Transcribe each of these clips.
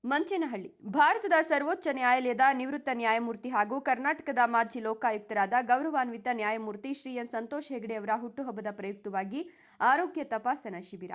ಮಂಚೇನಹಳ್ಳಿ ಭಾರತದ ಸರ್ವೋಚ್ಚ ನ್ಯಾಯಾಲಯದ ನಿವೃತ್ತ ನ್ಯಾಯಮೂರ್ತಿ ಹಾಗೂ ಕರ್ನಾಟಕದ ಮಾಜಿ ಲೋಕಾಯುಕ್ತರಾದ ಗೌರವಾನ್ವಿತ ನ್ಯಾಯಮೂರ್ತಿ ಶ್ರೀ ಎನ್ ಸಂತೋಷ್ ಹೆಗಡೆ ಅವರ ಹುಟ್ಟುಹಬ್ಬದ ಪ್ರಯುಕ್ತವಾಗಿ ಆರೋಗ್ಯ ತಪಾಸಣಾ ಶಿಬಿರ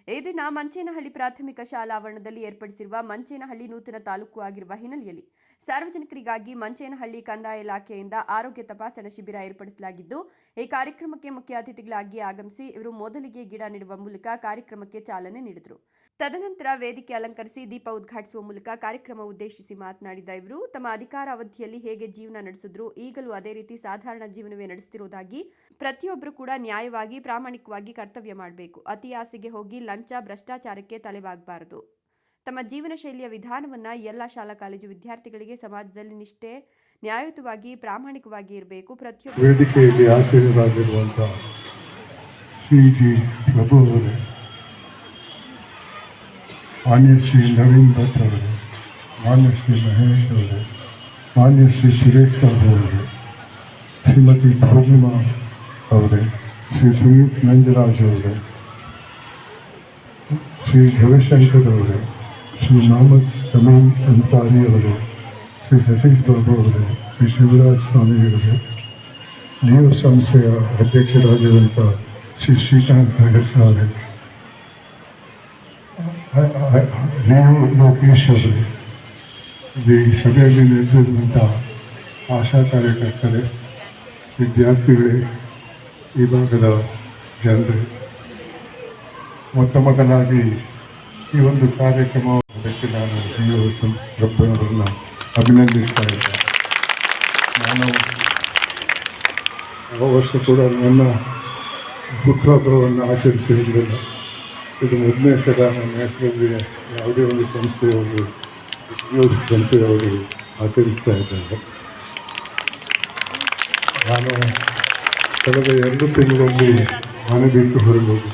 ಈ ದಿನ ಮಂಚೇನಹಳ್ಳಿ ಪ್ರಾಥಮಿಕ ಶಾಲಾ ಆವರಣದಲ್ಲಿ ಏರ್ಪಡಿಸಿರುವ ಮಂಚೇನಹಳ್ಳಿ ನೂತನ ತಾಲೂಕು ಆಗಿರುವ ಹಿನ್ನೆಲೆಯಲ್ಲಿ ಸಾರ್ವಜನಿಕರಿಗಾಗಿ ಮಂಚೇನಹಳ್ಳಿ ಕಂದಾಯ ಇಲಾಖೆಯಿಂದ ಆರೋಗ್ಯ ತಪಾಸಣಾ ಶಿಬಿರ ಏರ್ಪಡಿಸಲಾಗಿದ್ದು ಈ ಕಾರ್ಯಕ್ರಮಕ್ಕೆ ಮುಖ್ಯ ಅತಿಥಿಗಳಾಗಿ ಆಗಮಿಸಿ ಇವರು ಮೊದಲಿಗೆ ಗಿಡ ನೆಡುವ ಮೂಲಕ ಕಾರ್ಯಕ್ರಮಕ್ಕೆ ಚಾಲನೆ ನೀಡಿದರು. ತದನಂತರ ವೇದಿಕೆ ಅಲಂಕರಿಸಿ ದೀಪ ಉದ್ಘಾಟಿಸುವ ಮೂಲಕ ಕಾರ್ಯಕ್ರಮ ಉದ್ದೇಶಿಸಿ ಮಾತನಾಡಿದ ಇವರು ತಮ್ಮ ಅಧಿಕಾರಾವಧಿಯಲ್ಲಿ ಹೇಗೆ ಜೀವನ ನಡೆಸಿದ್ರು ಈಗಲೂ ಅದೇ ರೀತಿ ಸಾಧಾರಣ ಜೀವನವೇ ನಡೆಸುತ್ತಿರುವುದಾಗಿ ಪ್ರತಿಯೊಬ್ಬರು ಕೂಡ ನ್ಯಾಯವಾಗಿ ಪ್ರಾಮಾಣಿಕವಾಗಿ ಕರ್ತವ್ಯ ಮಾಡಬೇಕು. ಅತಿ ಆಸೆಗೆ ಹೋಗಿ ಲಂಚ ಭ್ರಷ್ಟಾಚಾರಕ್ಕೆ ತಲೆಬಾಗಬಾರದು. ತಮ್ಮ ಜೀವನ ಶೈಲಿಯ ವಿಧಾನವನ್ನ ಎಲ್ಲ ಶಾಲಾ ಕಾಲೇಜು ವಿದ್ಯಾರ್ಥಿಗಳಿಗೆ ಸಮಾಜದಲ್ಲಿ ನಿಷ್ಠೆ ನ್ಯಾಯಯುತವಾಗಿ ಪ್ರಾಮಾಣಿಕವಾಗಿ ಇರಬೇಕು. ಪ್ರತಿಯೊಬ್ಬರು ವೇದಿಕೆಯಲ್ಲಿ ಆಶೀರ್ವಾದವಾಗಿರುವಂತಹ ಶ್ರೀ ಜಿ ಪ್ರಭು ಅವರೇ, ಮಾನ್ಯ ಶ್ರೀ ನವೀನ್ ಭಟ್ ಅವರೇ, ಮಾನ್ಯ ಶ್ರೀ ಮಹೇಶ್ ಅವರೇ, ಮಾನ್ಯ ಶ್ರೀ ಸುರೇಶ್ ಬಾಬು ಅವರೇ, ಶ್ರೀಮತಿ ಪೂರ್ಣಿಮಾ ಅವರೇ, ಶ್ರೀ ಸುನೀತ್ ನಂಜರಾಜ್ ಅವರೇ, ಶ್ರೀ ರವಿಶಂಕರ್ ಅವರೇ, ಶ್ರೀ ಮೊಹಮ್ಮದ್ ಅಮೀನ್ ಅನ್ಸಾರಿ ಅವರೇ, ಶ್ರೀ ಸತೀಶ್ ಬಾಬು ಅವರೇ, ಶ್ರೀ ಶಿವರಾಜ್ ಸ್ವಾಮಿ ಅವರೇ, ಲಿಯೋ ಸಂಸ್ಥೆಯ ಅಧ್ಯಕ್ಷರಾಗಿರುವಂಥ ಶ್ರೀ ಶ್ರೀಕಾಂತ್ ನಗಸ ಅವರೇ, ಲಿಯೋ ಲೋಕೇಶ್ ಅವರೇ, ಈ ಸಭೆಯಲ್ಲಿ ನೆರೆದಿರುವಂಥ ಆಶಾ ಕಾರ್ಯಕರ್ತರೇ, ವಿದ್ಯಾರ್ಥಿಗಳೇ, ಈ ಭಾಗದ ಜನರೇ, ಮೊದಲಾಗಿ ಈ ಒಂದು ಕಾರ್ಯಕ್ರಮಕ್ಕೆ ನಾನು ಲಿಯೋ ಪ್ರಭುವರನ್ನು ಅಭಿನಂದಿಸ್ತಾ ಇದ್ದೆ. ನಾನು ಯಾವ ವರ್ಷ ಕೂಡ ನನ್ನ ಹುಟ್ಟುಹಬ್ಬವನ್ನು ಆಚರಿಸಿರಲಿಲ್ಲ. ಇದು ಮೊದಲನೇ ಸಲ ನನ್ನ ಹೆಸರಲ್ಲಿ ಯಾವುದೇ ಒಂದು ಸಂಸ್ಥೆಯವರು ಸಂಸ್ಥೆಯವರು ಆಚರಿಸ್ತಾ ಇದ್ದಾರೆ. ನಾನು ಕಳೆದ 2 ತಿಂಗಳಲ್ಲಿ ಮನೆ ಬಿಟ್ಟು ಹೊರಗೋಗಿ,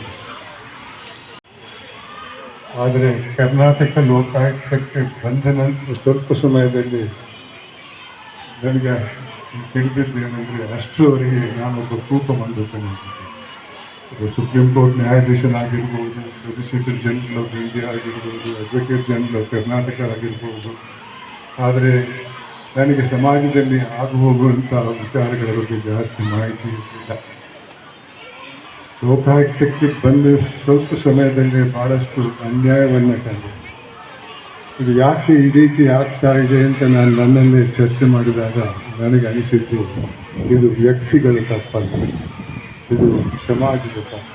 ಆದರೆ ಕರ್ನಾಟಕ ಲೋಕಾಯುಕ್ತಕ್ಕೆ ಬಂದ ನಂತರ ಸ್ವಲ್ಪ ಸಮಯದಲ್ಲಿ ನನಗೆ ತಿಳಿದಿದ್ದೇನೆಂದರೆ ಅಷ್ಟರವರೆಗೆ ನಾನೊಬ್ಬ ತೂಕ ಮಾಡಬೇಕಂತಿದ್ದೆ. ಸುಪ್ರೀಂ ಕೋರ್ಟ್ ನ್ಯಾಯಾಧೀಶನಾಗಿರ್ಬೋದು, ಸೊಲಿಸಿಟರ್ ಜನರಲ್ ಆಫ್ ಇಂಡಿಯಾ ಆಗಿರ್ಬೋದು, ಅಡ್ವೊಕೇಟ್ ಜನರಲ್ ಆಫ್ ಕರ್ನಾಟಕ ಆಗಿರ್ಬೋದು. ಆದರೆ ನನಗೆ ಸಮಾಜದಲ್ಲಿ ಆಗು ಹೋಗುವಂಥ ವಿಚಾರಗಳ ಬಗ್ಗೆ ಜಾಸ್ತಿ ಮಾಹಿತಿ ಇರಲಿಲ್ಲ. ಲೋಕಾಯುಕ್ತಕ್ಕೆ ಬಂದ ಸ್ವಲ್ಪ ಸಮಯದಲ್ಲಿ ಭಾಳಷ್ಟು ಅನ್ಯಾಯವನ್ನು ಕಂಡೆ. ಇದು ಯಾಕೆ ಈ ರೀತಿ ಆಗ್ತಾ ಇದೆ ಅಂತ ನಾನು ನನ್ನನ್ನೇ ಚರ್ಚೆ ಮಾಡಿದಾಗ ನನಗೆ ಅನಿಸಿದ್ದು, ಇದು ವ್ಯಕ್ತಿಗಳ ತಪ್ಪಲ್ಲ, ಇದು ಸಮಾಜದ ತಪ್ಪು.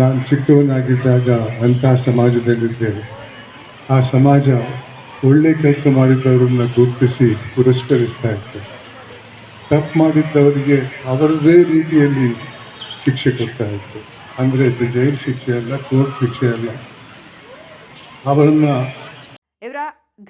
ನಾನು ಚಿಕ್ಕವನಾಗಿದ್ದಾಗ ಅಂಥ ಸಮಾಜದಲ್ಲಿದ್ದೇನೆ. ಆ ಸಮಾಜ ಒಳ್ಳೆ ಕೆಲಸ ಮಾಡಿದ್ದವರನ್ನು ಗುರುತಿಸಿ ಪುರಸ್ಕರಿಸ್ತಾ ಇತ್ತು. ತಪ್ಪು ಮಾಡಿದ್ದವರಿಗೆ ಅವರದೇ ರೀತಿಯಲ್ಲಿ ಶಿಕ್ಷೆ ಕೊಡ್ತಾ ಇತ್ತು. ಅಂದರೆ ಇದು ಜೈಲು ಶಿಕ್ಷೆ ಅಲ್ಲ, ಕೋರ್ಟ್ ಶಿಕ್ಷೆ ಅಲ್ಲ. ಅವರನ್ನು ಇವರ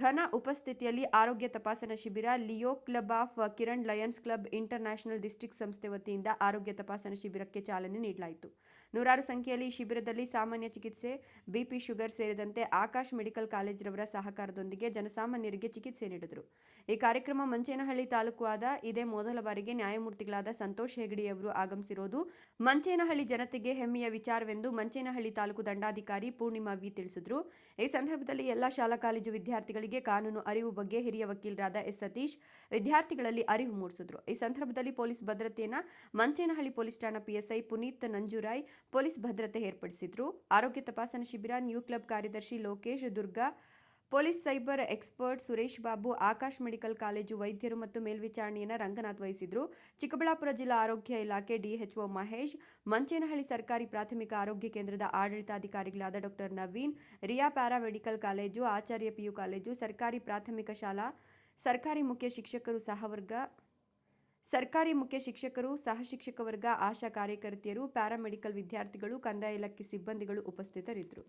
ಘನ ಉಪಸ್ಥಿತಿಯಲ್ಲಿ ಆರೋಗ್ಯ ತಪಾಸಣಾ ಶಿಬಿರ Leo club of Kiran Lions club inter national district ಸಂಸ್ಥೆ ವತಿಯಿಂದ ಆರೋಗ್ಯ ತಪಾಸಣಾ ಶಿಬಿರಕ್ಕೆ ಚಾಲನೆ ನೀಡಲಾಯಿತು. ನೂರಾರು ಸಂಖ್ಯೆಯಲ್ಲಿ ಈ ಶಿಬಿರದಲ್ಲಿ ಸಾಮಾನ್ಯ ಚಿಕಿತ್ಸೆ, ಬಿಪಿ, ಶುಗರ್ ಸೇರಿದಂತೆ ಆಕಾಶ್ ಮೆಡಿಕಲ್ ಕಾಲೇಜಿರವರ ಸಹಕಾರದೊಂದಿಗೆ ಜನಸಾಮಾನ್ಯರಿಗೆ ಚಿಕಿತ್ಸೆ ನೀಡಿದರು. ಈ ಕಾರ್ಯಕ್ರಮ ಮಂಚೇನಹಳ್ಳಿ ತಾಲೂಕು ಆದ ಇದೇ ಮೊದಲ ಬಾರಿಗೆ ನ್ಯಾಯಮೂರ್ತಿಗಳಾದ ಸಂತೋಷ್ ಹೆಗಡೆಯವರು ಆಗಮಿಸಿರೋದು ಮಂಚೇನಹಳ್ಳಿ ಜನತೆಗೆ ಹೆಮ್ಮೆಯ ವಿಚಾರವೆಂದು ಮಂಚೇನಹಳ್ಳಿ ತಾಲೂಕು ದಂಡಾಧಿಕಾರಿ ಪೂರ್ಣಿಮಾ ವಿ ತಿಳಿಸಿದರು. ಈ ಸಂದರ್ಭದಲ್ಲಿ ಎಲ್ಲ ಶಾಲಾ ಕಾಲೇಜು ವಿದ್ಯಾರ್ಥಿಗಳಿಗೆ ಕಾನೂನು ಅರಿವು ಬಗ್ಗೆ ಹಿರಿಯ ವಕೀಲರಾದ ಎಸ್ ಸತೀಶ್ ವಿದ್ಯಾರ್ಥಿಗಳಲ್ಲಿ ಅರಿವು ಮೂಡಿಸಿದರು. ಈ ಸಂದರ್ಭದಲ್ಲಿ ಪೊಲೀಸ್ ಭದ್ರತೆಯನ್ನು ಮಂಚೇನಹಳ್ಳಿ ಪೊಲೀಸ್ ಠಾಣಾ ಪಿಎಸ್ಐ ಪುನೀತ್ ನಂಜುರಾಯ್ ಪೊಲೀಸ್ ಭದ್ರತೆ ಏರ್ಪಡಿಸಿದ್ರು. ಆರೋಗ್ಯ ತಪಾಸಣಾ ಶಿಬಿರ ನ್ಯೂ ಕ್ಲಬ್ ಕಾರ್ಯದರ್ಶಿ Lokesh Durga, police cyber expert Suresh Babu, Akash medical college ವೈದ್ಯರು ಮತ್ತು ಮೇಲ್ವಿಚಾರಣೆಯನ್ನು ರಂಗನಾಥ್ ವಹಿಸಿದ್ರು. ಚಿಕ್ಕಬಳ್ಳಾಪುರ ಜಿಲ್ಲಾ ಆರೋಗ್ಯ ಇಲಾಖೆ ಡಿಎಚ್ಒ ಮಹೇಶ್, ಮಂಚೇನಹಳ್ಳಿ ಸರ್ಕಾರಿ ಪ್ರಾಥಮಿಕ ಆರೋಗ್ಯ ಕೇಂದ್ರದ ಆಡಳಿತಾಧಿಕಾರಿಗಳಾದ ಡಾಕ್ಟರ್ ನವೀನ್, ರಿಯಾ ಪ್ಯಾರಾಮೆಡಿಕಲ್ ಕಾಲೇಜು, ಆಚಾರ್ಯ ಪಿಯು ಕಾಲೇಜು, ಸರ್ಕಾರಿ ಪ್ರಾಥಮಿಕ ಶಾಲಾ, ಸರ್ಕಾರಿ ಮುಖ್ಯ ಶಿಕ್ಷಕರು, ಸಹ ಶಿಕ್ಷಕ ವರ್ಗ, ಆಶಾ ಕಾರ್ಯಕರ್ತೆಯರು, ಪ್ಯಾರಾಮೆಡಿಕಲ್ ವಿದ್ಯಾರ್ಥಿಗಳು, ಕಂದಾಯ ಇಲಾಖೆ ಸಿಬ್ಬಂದಿಗಳು ಉಪಸ್ಥಿತರಿದ್ದರು.